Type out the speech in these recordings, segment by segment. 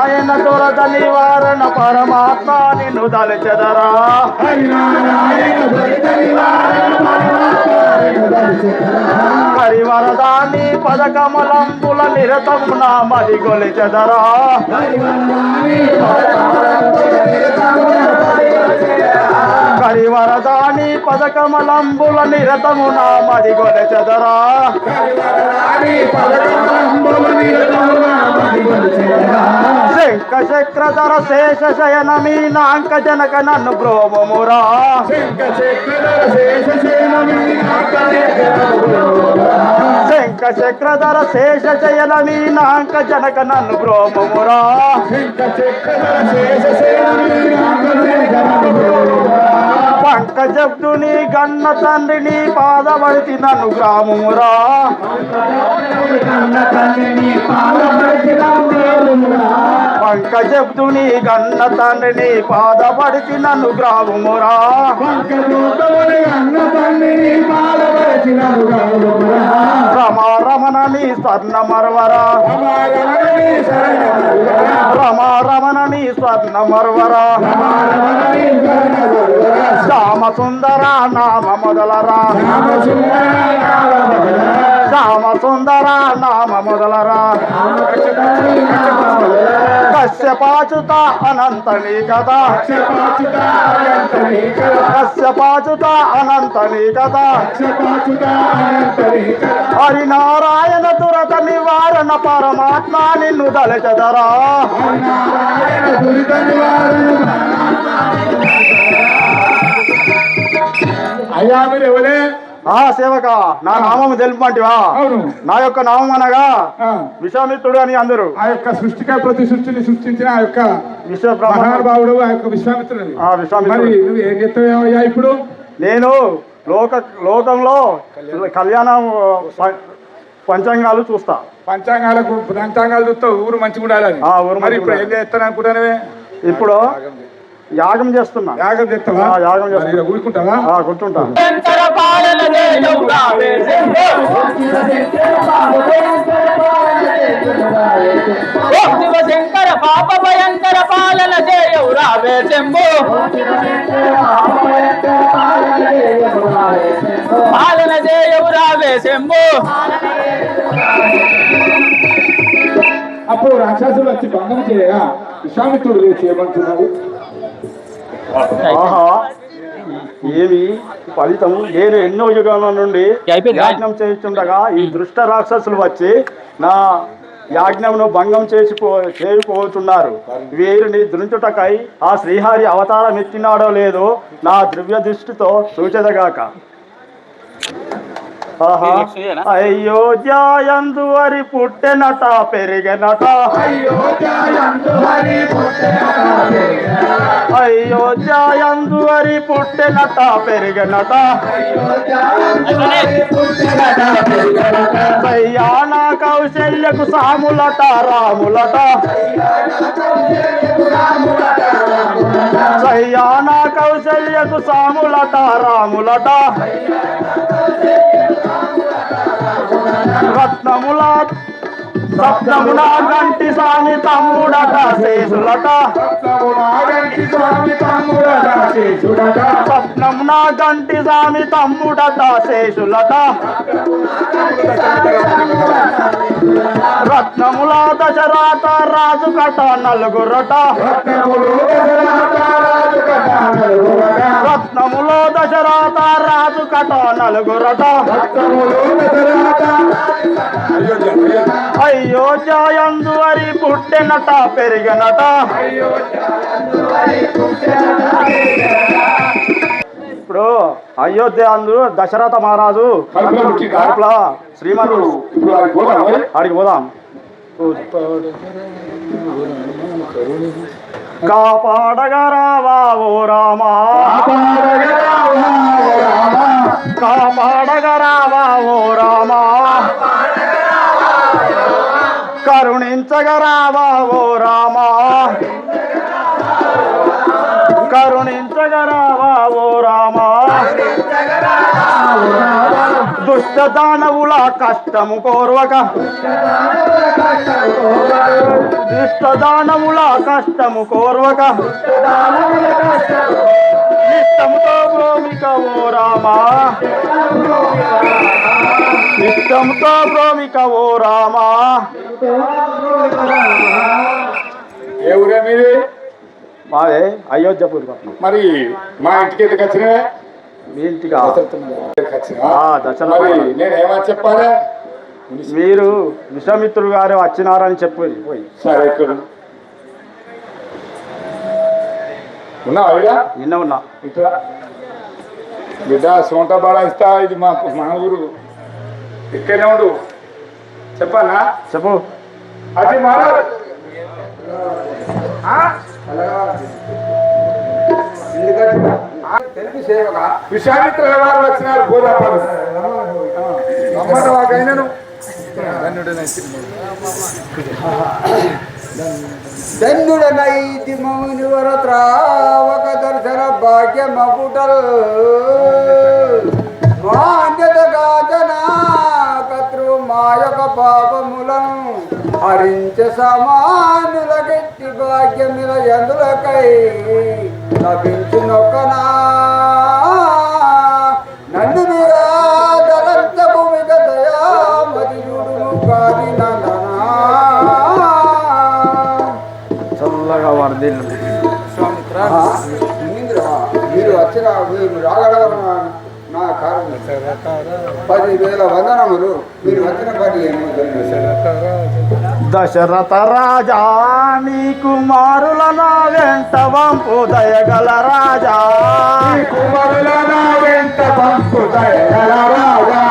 ఆయన దురద నివారణ పరమాత్మ నిన్ను దళచెదరా హరివరదాని పదకమలంబుల నిరతము నా మది గొలిచెదరా హరివరదాని పదకమలంబుల నిరతము నా మది గొలిచెదరా శంఖ చక్రధర శేష శయన మీనాంక జనక నన్ను బ్రోవమురా శంఖ చక్రధర శేష శయన మీనాంక జనక నన్ను బ్రోవమురా పంకజబ్దుని గన్న తండ్రిని పాదబడితి నన్ను గ్రామమురా పంకజబ్దుని గన్న తండ్రిని పాదబడితి నన్ను గ్రామమురా రమారమణని స్వర్ణ మరవరా రమారమణని స్వర్ణ మరవరా శ్యామ సుందర నామ మొదలరా శ్యామ సుందర నామ మొదలరా కశ్యపాచుత అనంతని కదా కశ్యపాచుత అనంతని కదా హరినారాయణ దురత నివారణ పరమాత్మ నిన్ను దళచెదరా అయ్యా మీరు ఎవరే? సేవక నా నామము తెలుపంటివా? అవును. నా యొక్క నామం అనగా విశ్వామిత్రుడు అని అందరూ. ఆ యొక్క సృష్టిగా ప్రతి సృష్టిని సృష్టించిన ఆ యొక్క మహానుభావుడు ఆ యొక్క విశ్వామిత్రుడు. మరి నువ్వు ఏం చెప్తావయ్యా ఇప్పుడు? నేను లోకంలో కళ్యాణం పంచాంగాలు చూస్తా. పంచాంగాలు చూస్తావు, ఊరు మంచిగా ఉండాలని. మరి ఇప్పుడు ఏం చేస్తాను అనుకుంటానవే? ఇప్పుడు యాగం చేస్తున్నా. యాగం చేస్తావా? యాగం చేస్తా. ఊరుకుంటావా? కూర్చుంటా. శంకర పాప భయంకర పాలన చేయవు రావే శంభో పాలన చేయవు రావే శంభో. అప్పుడు రాక్షసులు వచ్చి భంగం చేయగా విశ్వామిత్రుడు చేయమంటున్నారు. ఏమి ఫలితము? నేను ఎన్నో యుగాల నుండి యాజ్ఞం చేస్తుండగా ఈ దుష్ట రాక్షసులు వచ్చి నా యాజ్ఞమును భంగం చేయకపోతున్నారు. వీరిని దృంచుటకై ఆ శ్రీహరి అవతారం ఎత్తినాడో లేదో నా ద్రవ్య దృష్టితో సూచదగాక. అయోధ్యందు హరి పుట్టెనట పెరిగెనట అయోధ్యందు హరి పుట్టెనట పెరిగెనట కళ్యాణ కౌశల్యకు సాములట రాములట కళ్యాణ కౌశల్యకు సాములట రాములట రత్నముల గంటి స్వామి తమ్ముడట శేషులట రత్నమున గంటి స్వామి తమ్ముడట శేషులట రత్నముల దశరథ రాజు కట నలుగురట రత్నములో దశరథ రాజు కట నలుగురట అయోధ్యందు హరి పుట్టెనట పెరిగనట. ఇప్పుడు అయోధ్య అందు దశరథ మహారాజు కడుపులో శ్రీమంతుడు. ఆడికి పోదాం. కాపాడగరావా ఓ రామా కాపాడగరావా ఓ రామా కరుణించగరావా ఓ రామా కరుణించగరావా ఓ రామా దుష్ట దానవుల కష్టము కోర్వక దుష్ట దానవుల కష్టము కోర్వక ఇష్టముతో భూమిక ఓ రామా ఇష్టముతో భూమిక ఓ రామా. ఏ ఊరే మీది? మాదే అయోధ్యపూర్ పట్నం. మరి మా ఇంటికి ఎందుకు వచ్చినా? మీ ఇంటికా? నేను ఏమని చెప్పాలా? మీరు విశ్వామిత్రుడు గారు వచ్చినారని చెప్పి పోయి. సరే ఇక్కడ ఉన్నావా? నిన్న ఉన్నా. ఇక్కడ బిడ్డ సొంత బాగా ఇస్తా. ఇది మా ఊరు. ఇక్కడనే ఉండు. చెప్పానా? చెప్పు. అది విశ్వామిత్ర వారు వచ్చినారు. గోదాపాలు రమ్మటవాకైనను ధన్యుడనైతి మౌని వరత్రావక దర్శన భాగ్యమపుటల్ మాన్యత గాచనా కతృ మాయక పాపములను హరించ సమానుల గట్టి భాగ్యమిల ఎందులకై లభించునొక్కనా నందు దళంత భూమిక దయామతియుడును కాది నందనా. చల్లగా వరదిల్లు. మీరు వచ్చిన మీరు రాగలరు నా కారణం 10,000 వందనములు. మీరు వచ్చిన పని ఏమో దశరథ రాజా నీ కుమారుల నా వెంట వంపు దయగల రాజా కుమారుల నా వెంట వంపు దయగల రాజా.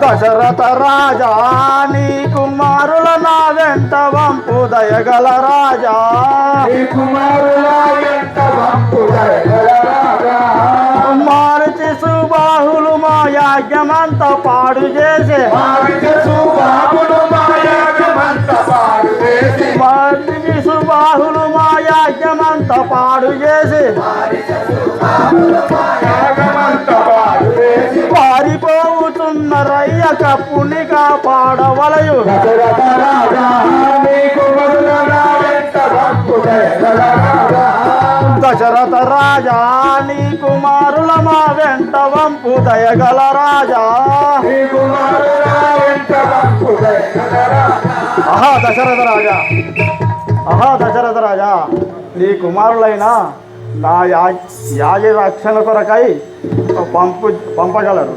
దశరథ రాజా నీ కుమారుల నా వెంట వంపు దయగల రాజా కుమారుల వెంట వంపు దయగల రాజా. మారుతి సుబాహులు మా యాజ్ఞమంత పాడు చేసే మారుతి సుబాహులు మా యాజ్ఞమంత పాడు చేసి పారిపోతున్న రయ్య కప్పుని కాపాడవలయు దశరథ రాజా నీ కుమారుల మా వెంట వంపు దయగల రాజా. ఆహా దశరథ రాజా, ఆహా దశరథ రాజా నీ కుమారులైన నా యాజ రక్షణ కొరకై పంపగలరు.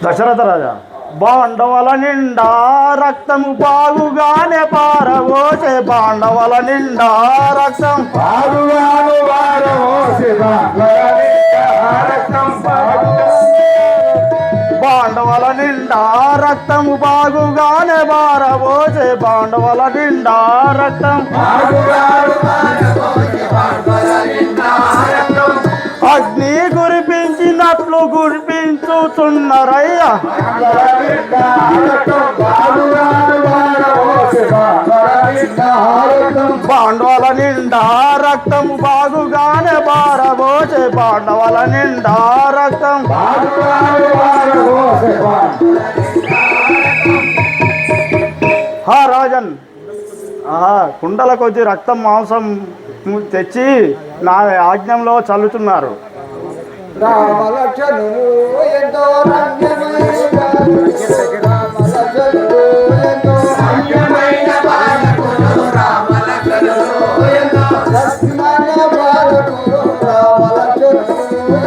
దశరథ రాజా బాండవల నిండా రక్తము బాగుగానే పారవోసే బాండవల నిండా రక్తం బాండవల నిండా రక్తము బాగుగానే పారవోసే బాండవల నిండా రక్తం అగ్ని కురిపించినట్లు కురిపించుతున్నరయ్యా బాండవల నిండా రక్తము బాగుగానే పారబోసే బాండవల నిండా రక్తం హా రాజన్ కుండల కొద్ది రక్తం మాంసం తెచ్చి నా ఆజ్ఞంలో చల్లుతున్నారు. రామలక్ష్మణులు ఎంతో రమ్యమైన రామలక్ష్మణులు ఎంతో రమ్యమైన బాలకులు రామలక్ష్మణులు ఎంతో రమ్యమైన బాలకులు రామలక్ష్మణులు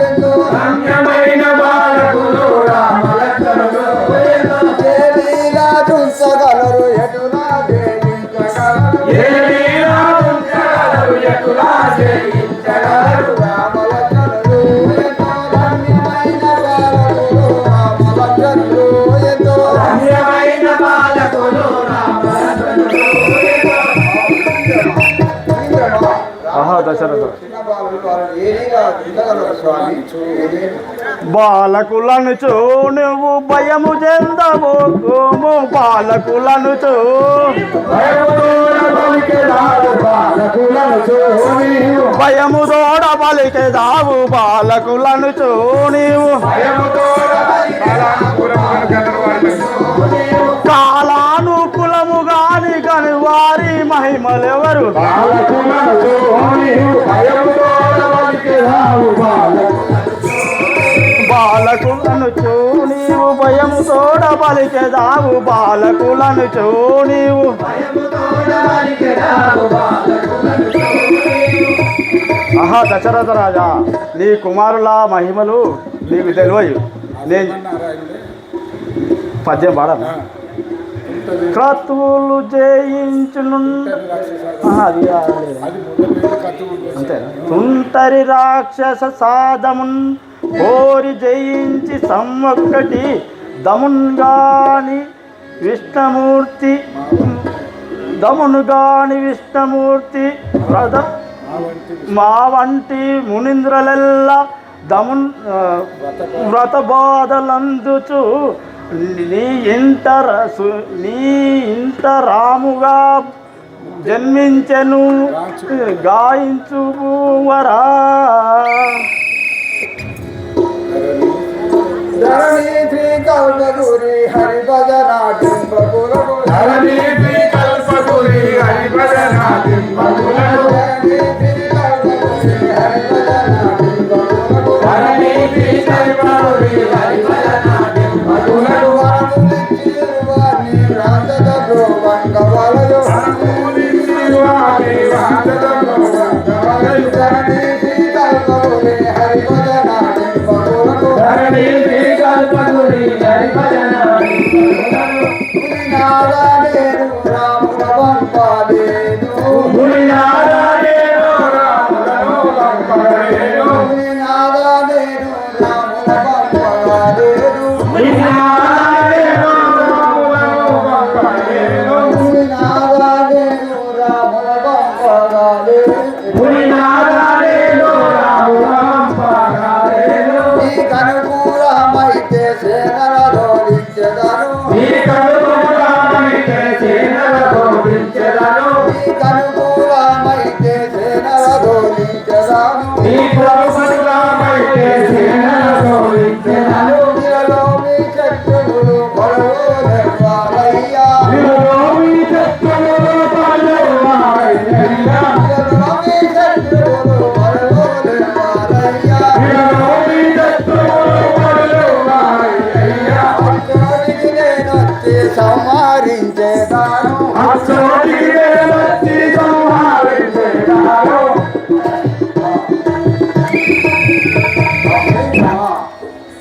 ఎంతో రమ్యమైన బాలకులు రామలక్ష్మణులు ఎంతో దేవీలా దుంచగలరు ఎటులా జయించగలరు దేవీలా దుంచగలరు ఎటులా జయించగలరు రామలక్ష్మణులు ఎంతో రమ్యమైన బాలకులు రామలక్ష్మణులు ఎంతో రమ్యమైన బాలకులు రామలక్ష్మణులు ఎంతో ఆహా దశరథ చిన్న బాలులు వాళ్ళు ఏమీగా దుంచగలరు స్వామి బాలకులను చూ నువ్వు భయము చెందవు బాలకులను చూ భయము తోడ పలికెదావు బాలకులను చూ నీవు కాలానుకూలము గాని కని వారి మహిమలెవరు బాలకులను చూ నీవు భయము తోడ పలికెదావు బాలకులను చూ నీవు ఆహా దశరథ రాజా నీ కుమారుల మహిమలు నీకు తెలియవు. నేను పద్యం పాడను. క్రతువులు జయించును అది అంతే. తుంటరి రాక్షస సాధమున్ కోరి జయించి సమ్మొక్కటి దమున్గాని విష్ణుమూర్తి మా వంటి మునింద్రలెల్లా వ్రత బాధలందుచు నీ ఇంట రాముగా జన్మించెను గాయించువరా. ధరణి శ్రీ కల్పగురి హరి భజన డింబకులకు ధరణి శ్రీ కల్పగురి హరి భజన డింబకులకు ధరణి శ్రీ కల్పగురి హరి భజన డింబకులకు ధరణి శ్రీ కల్పగురి హరి భజన డింబకులకు వానులిచ్చిరువాని రాజద గోవంగవలయు వానులిచ్చిరువాని రాజద గోవంగవలయు ధరణి శ్రీ కల్పగురి హరి భజన డింబకులకు ధరణి శ్రీ కల్పగురి హరి భజన గురినారాయణు రాముల వంపాలేను గురినారాయణు రాములను వంపాలేను గురినారాయణు రాముల వంపాలేను గురినారాయణు రాములను వంపాలేను గురినారాయణు రాముల వంపాలేను గురినారాయణు రాముల వంపాలేను నీకు అనుకూలమైతే సేనలలోనించెదను నీకు అనుకూలమైతే సేనలలోనించెదను నీకు అనుకూలమైతే సేనలలోనించెదను నీకు అనుకూలమైతే సేనలలోనించెదను నీలో మీ శత్రువులు కొలవలేవారయ్యా నీలో మీ శత్రువులు కొలవలేవారయ్యా నీలో మీ శత్రువులు కొలవలేవారయ్యా నీలో మీ శత్రువులు కొలవలేవారయ్యా అచ్చోటికి నేనొచ్చి సంహరించేదాను అచ్చోటికి నేనొచ్చి సంహరించేదాను.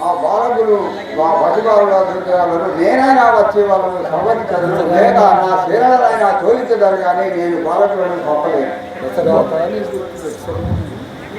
ఆ బాలకులు మా పసిబాలుల దృశ్యాలను నేనైనా వచ్చే వాళ్ళను సంహరించదను లేక నా సేనలైనా తోలించదను కానీ నేను బాలకులను పంపలేను.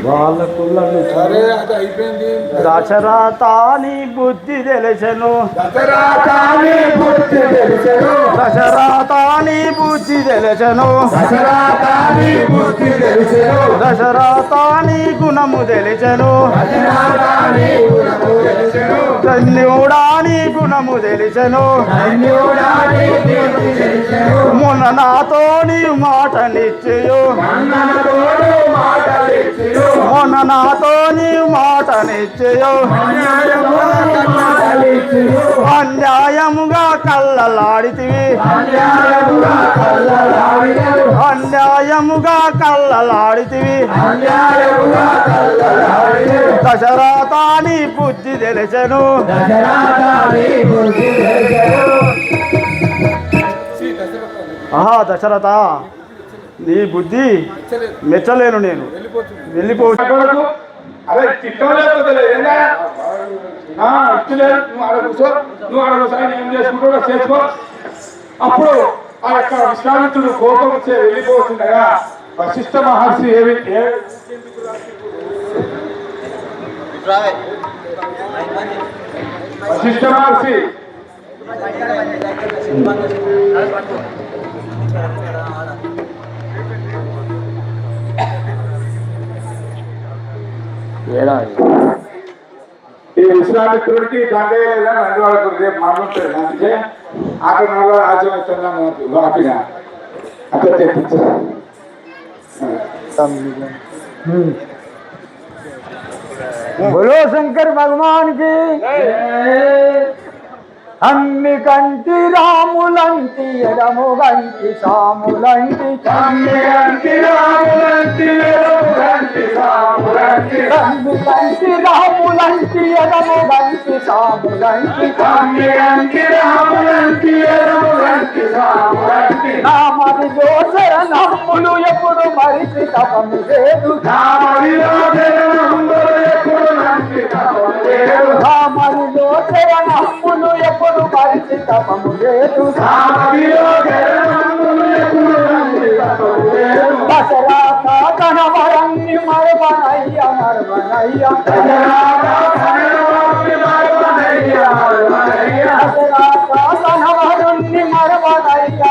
బాలకులను సరే అది అయిపోయింది. దశరథాని బుద్ధి తెలిసెను దశరథాని బుద్ధి తెలిసెను దశరథాని బుద్ధి తెలిసెను దశరథాని బుద్ధి తెలిసెను దశరథాని గుణము తెలిసెను దశరథాని గుణము తెలిసెను ధన్యుడాని గుణము తెలిసెను ధన్యుడాని బుద్ధి తెలిసెను మొన్న నాతో నీ మాట నిశ్చయు మన్ననతోడు మాటలిచ్చియు మొన్న నాతో నీ మాటనిచ్చయో అన్యాయముగా కళ్ళలాడితివి అన్యాయముగా కళ్ళలాడితివి దశరథ నీ బుద్ధి తెలిసెను ఆహా దశరథ నీ బుద్ధి మెచ్చలేను నేను వెళ్ళిపోవచ్చు అరే చిట్టలేదు నువ్వు ఆడ కూర్చో నువ్వు ఆడ కూర్చో ఏం చేసుకుంటూ చేసుకో. అప్పుడు ఆ యొక్క విశ్వామిత్రుడు కోపం వచ్చే వెళ్ళిపోతుండగా వశిష్ఠ మహర్షి వశిష్ఠ మహర్షి ఈ విశ్వామిత్రుడికి గంగయ్య నందివాళ్ళకు రేపు మాట్లాడుతుంది అందుకే అక్కడ ఆచరిస్తున్నాను వాపిన అక్కడ తెప్పించారు. बोलो शंकर भगवान की అమ్మి కంటి రాములంటి ఎడము గంటి సాములంటి అమ్మి కంటి రాములంటి ఎడము గంటి సాములంటి అమ్మి కంటి రాములంటి ఎడము గంటి సాములంటి అమ్మి కంటి రాములంటి ఎడము గంటి సాములంటి నామది దోసర నమ్ములు ఎప్పుడు మరిచి తపము లేదు నామది దోసర నమ్ములు ఎప్పుడు మరిచి తపము లేదు నామది దోసర నమ్ములు ఎప్పుడు మరిచి తపము లేదు దశరథ కనవరన్ని మరవనయ్య మరవనయ్య దశరథ కనవరుణ్ణి మరవనయ్య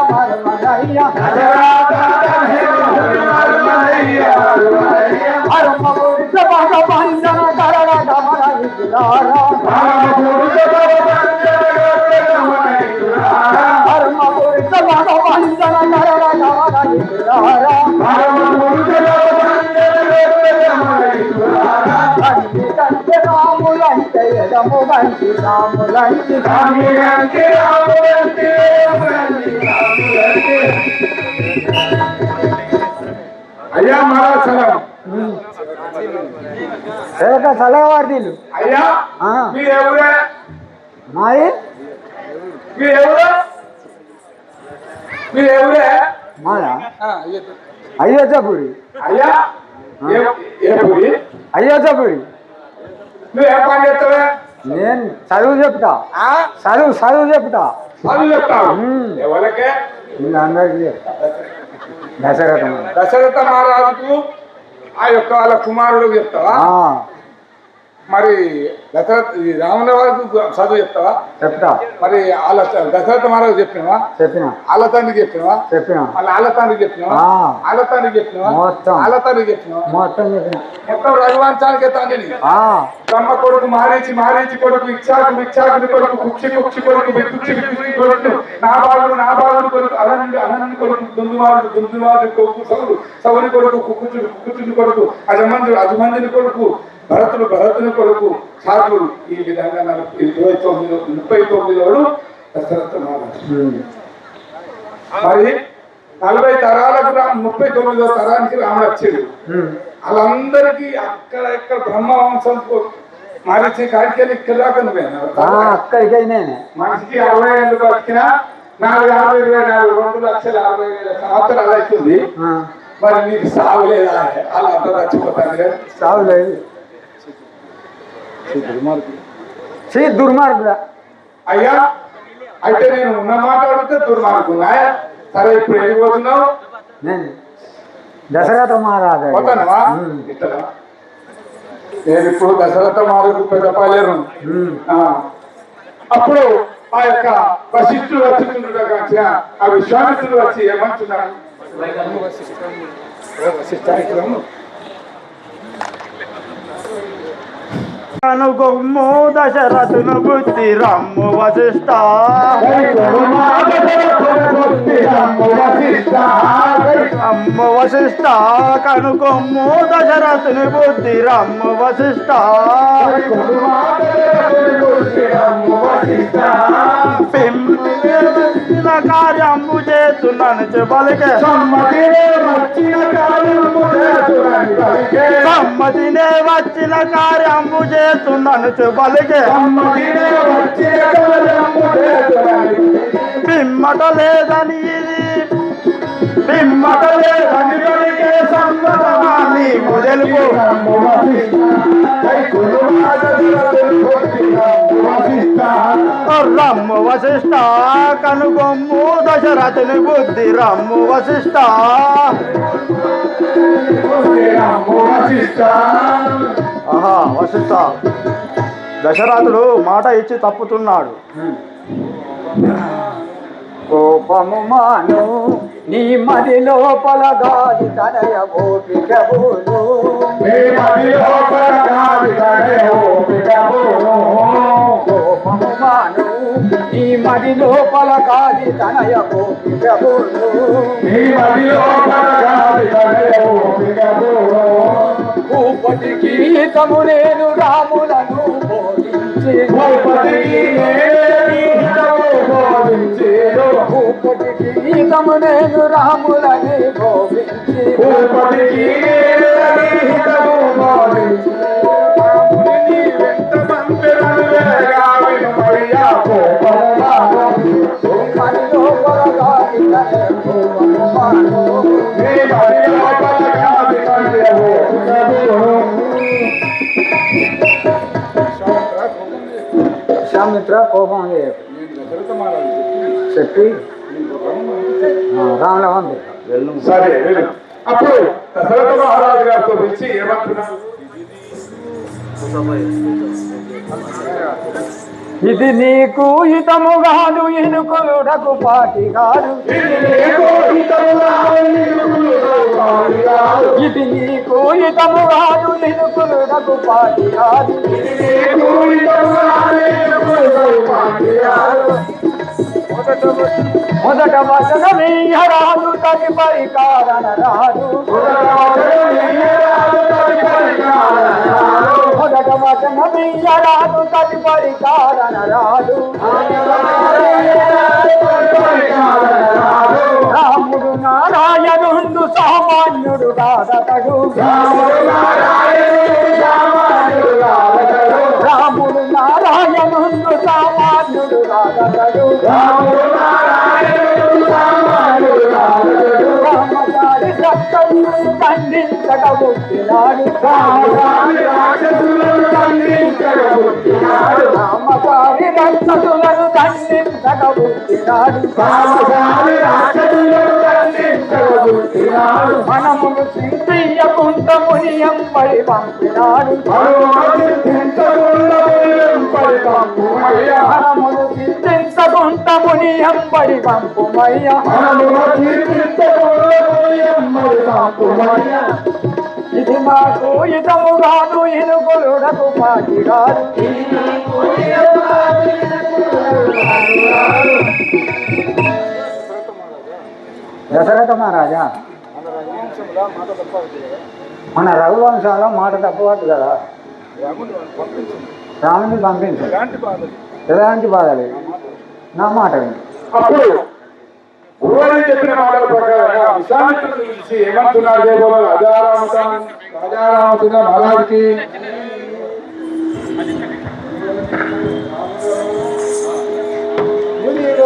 హర్మపురుష భగవంజన కరణ గమన విదురారా హర్మపురుష భగవంజన కరణ గమన విదురారా కంటి కంటి రాములంటే ఎడము గంటి రాములంటి కంటి రాములంటే అయ్యా మహారాజం సలవాడీలు అయ్యా మీరెవరే మాది మీరెవరే మాదా అయోధ్యపురి అయ్యా ఏ పురి అయోధ్యపురి నువ్వు ఏ పని చేస్తావే నేను చదువు చెప్తా చదువు చెప్తా చదువు చెప్తావు ఎవరికే అందరికీ చెప్తా దశరథ మహారాజుకు ఆ యొక్క వాళ్ళ కుమారుడు చెప్తావా మరి రాముని వారికి చదువు చెప్తావా చెప్తా మరి వాళ్ళ దశరథ మహారాజు చెప్పినవా వాళ్ళ తండ్రికి చెప్పినవా వాళ్ళ వాళ్ళ తండ్రికి చెప్పినవా వాళ్ళ తండ్రికి చెప్పినవా వాళ్ళ తండ్రికి చెప్పినవా మొత్తం చెప్పిన మొత్తం రఘువంశానికే తండ్రిని బ్రహ్మ కొడుకు మారీచి కొడుకు ఇచ్చాకుని కొడుకు కుక్షి కొడుకు కుక్షి కొడుకు నాబాలుడు కొడుకు అనంది కొడుకు దుందువాడు కొడుకు సవుని కొడుకు కుక్కుచుని కొడుకు అజమందిని కొడుకు భరతుని కొడుకు సాధువుడు ఈ విధంగా 39 దశరథ మహారాజు. మరి 40 తరాలకు 39వ తరానికి రాముడు వచ్చాడు. వాళ్ళందరికీ అక్కడ బ్రహ్మవంశం మారిచి కాడికి ఇక్కడ దాకా అక్కడికైనా మనిషికి 60 ఏళ్ళు బతికినా 4,54,2,60,000 సంవత్సరాలు అవుతుంది. మరి నీకు సాగు లేదా? అలా అందరూ చచ్చిపోతాను కదా. సాగు లేదు. దుర్మార్గుడా అయ్యా అయితే నేను ఉన్న మాట అడిగితే దుర్మార్గున్నాయా? సరే ఇప్పుడు వెళ్ళిపోతున్నావు. నేను దశరథ మహారాజు పోతానవా? నేను ఇప్పుడు దశరథ మహారాజు పెద్దపాలేరు. అప్పుడు ఆ యొక్క వశిష్ఠుడు వచ్చిన ఆ విశ్వామిత్రుడు వచ్చి ఏమంటున్నాడు? అనుగొమ్ము దశరథును బుద్ధి రమ్ము వశిష్ఠ రమ్మ వశిష్ట కనుకొమ్ము దశరథుని బుద్ధి రమ్మ వశిష్ట పిమ్మిన కార్యంబు చేస్తున్నాను చెప్పలికే సమ్మతినే వచ్చిన కార్యంబు చేస్తున్నాను చెప్పలికే పిమ్మట లేదని ఇది పిమ్మట లేదని పలికే సమ్మతమాని తెలుపు రమ్ము వశిష్ట కనుగొమ్ము దశరథుని బుద్ధి రమ్ము వశిష్ట ఆహా వశిష్ట దశరథుడు మాట ఇచ్చి తప్పుతున్నాడు. కోపము మాను నీ మది లోపల గాలి తనయ ఓపికబోను కోపము మాను నీ మది లోపల గాలి తనయ ఓపికబోను భూపతి గీతము నేను రాములను బోధించి భూపతి గీతము నేను రాములని గోవించి శామిత్ర కోపం చెప్పి రాముల ఉంది. సరే అప్పుడు దశరథ మహారాజు గారితో పిలిచి ఏమంటున్నారు? ఇది నీకు హితము కాదు ఎనుకులుడకు పాటి కాదు ఇది నీకు హితము కాదు ఎనుకులుడకు పాటి కాదు మొదట వచనమీయరాదు తదుపరి కారణ రాదు మొదట వచనమీయరాదు తదుపరి కారణ రాదు రాముడు నారాయణుండు సామాన్యుడు కాదతడు రాముడు నారాయణుండు సామాన్యుడు కాదతడు రామచారి రక్తములను దండించగబుట్టినాడు రామచారి రాక్షసులను దండించగబుట్టినాడు మనమును చింతించకుంట మునియంపై పంపినాడు మనమును చింతించకుంట మునియంపై పంపుమయ్య ఇది మాకు హితము కాదు ఎనుగులుడకు పాటి కాదు దశరథ మహారాజా మన రఘువంశంలో మాట తప్పవద్దు కదా. రాముని పంపించు, ఎలాంటి బాధ లేదు, నా మాట విని. అప్పుడు పూర్వం చెప్పిన మాటల ప్రకారంగా విశ్వామిత్రుడు పిలిచి ఏమంటున్నారు? రాజారామచంద్ర మహారాజుకి వీడు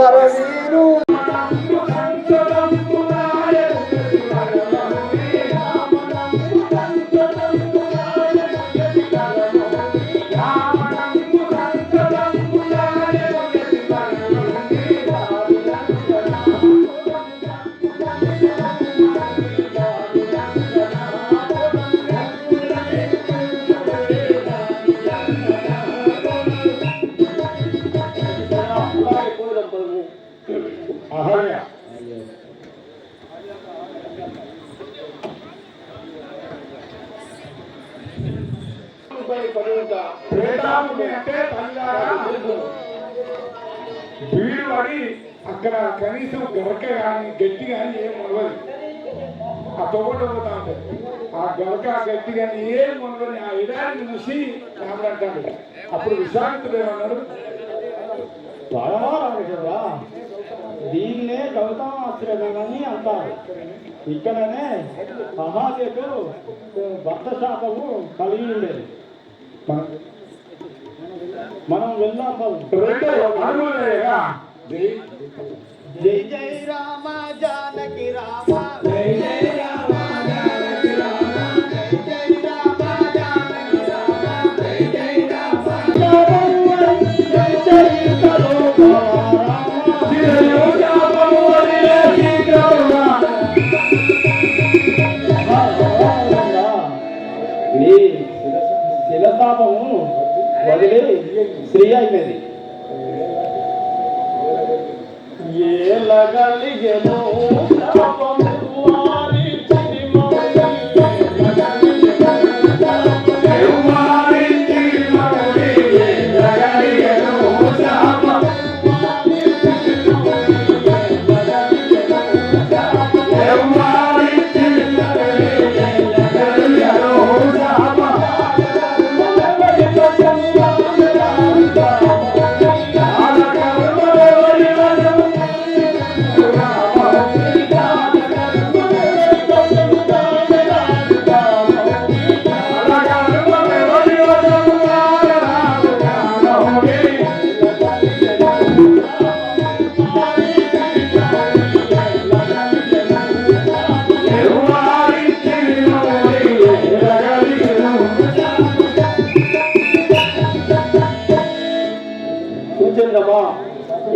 అక్కడ కనీసం గరక కానీ గట్టి కానీ ఏం ఉండదు. ఆ తొగట పోతా ఉంటుంది. ఆ గరక గట్టి కానీ ఏం ఉండదు. ఆ ఇడాన్ని చూసి రాముడు అంటాడు. అప్పుడు విశ్వామిత్రుడు ఏమన్నాడు, రామచంద్ర, దీన్నే గౌతమాశ్రమని అంటారు. ఇక్కడనే మహాదేవుడు భక్త శాపము కలిగి ఉండేది. మనం వెళ్దాం. జై జై రామ జానకి రామ, జై జై రామ జానకి రామ, జై జై రామ జానకి రామ, జై జై రామ జై జై శిలతాపము వదిలి స్త్రీ అయినది. ఏలగలిగెను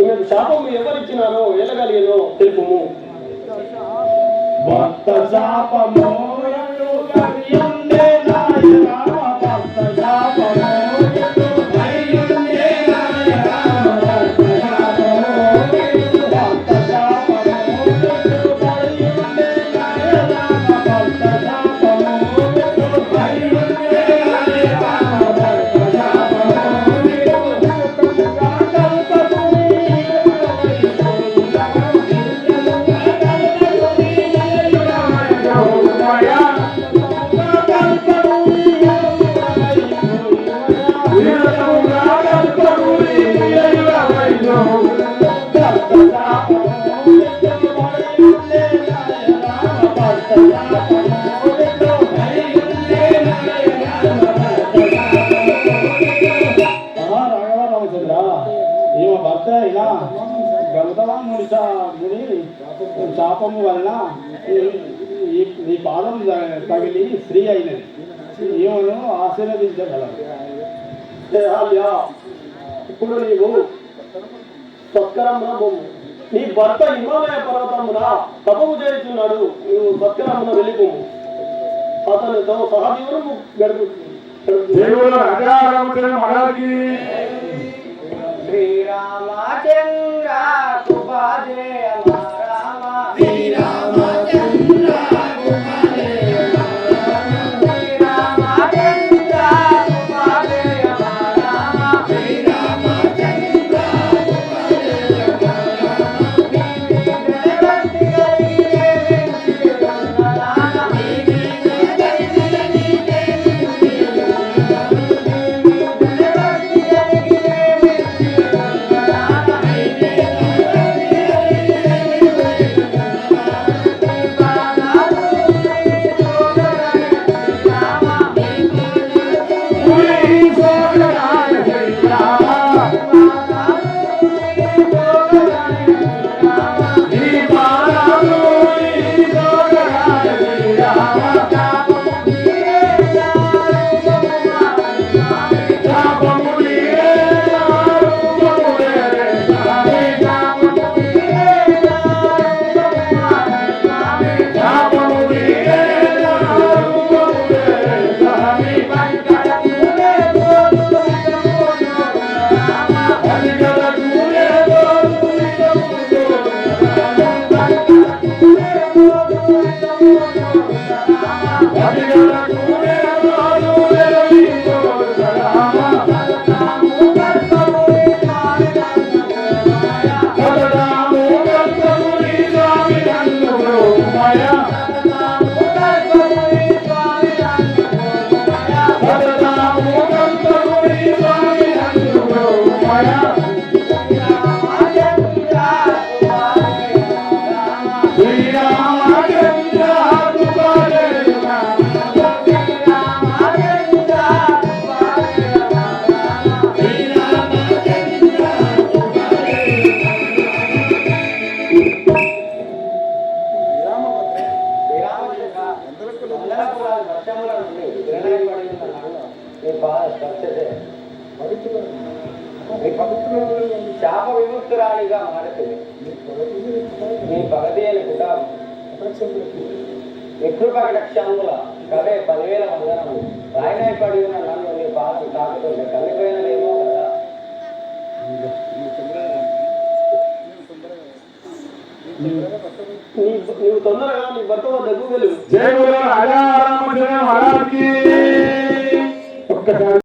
ఈమెకు శాపం ఎవరిచ్చినారో ఎలగలిగనో తెలుపుము. భక్త శాపము శాపము వలన ఈ పాదం తగిలి స్త్రీ అయినది. ఈమెను ఆశీర్వదించగలరు. ఇప్పుడు నీవు సత్కరమున నీ భర్త హిమాలయ పర్వతమున తపము చేస్తున్నాడు. నీవు సత్కరమున వెళ్ళిపోము. అతనితో సహజీవనము గడుపు. శ్రీరామచంద్ర కృపాజయ రామ, శ్రీరామచంద్ర శాప విముక్తురాలిగా మారుతుంది నీ పగదేలు కూడా వికృపక్షముల కదే 10,000 వందనము రాయనై పడి ఉన్న నన్ను నీ పాదం తాకుతుంటే కలిపోయినదేమో కదా. నీవు తొందరగా నీ భర్త వద్దకు వెళ్ళు. జై బోలో రాజా రామచంద్ర మహారాజ్ కి.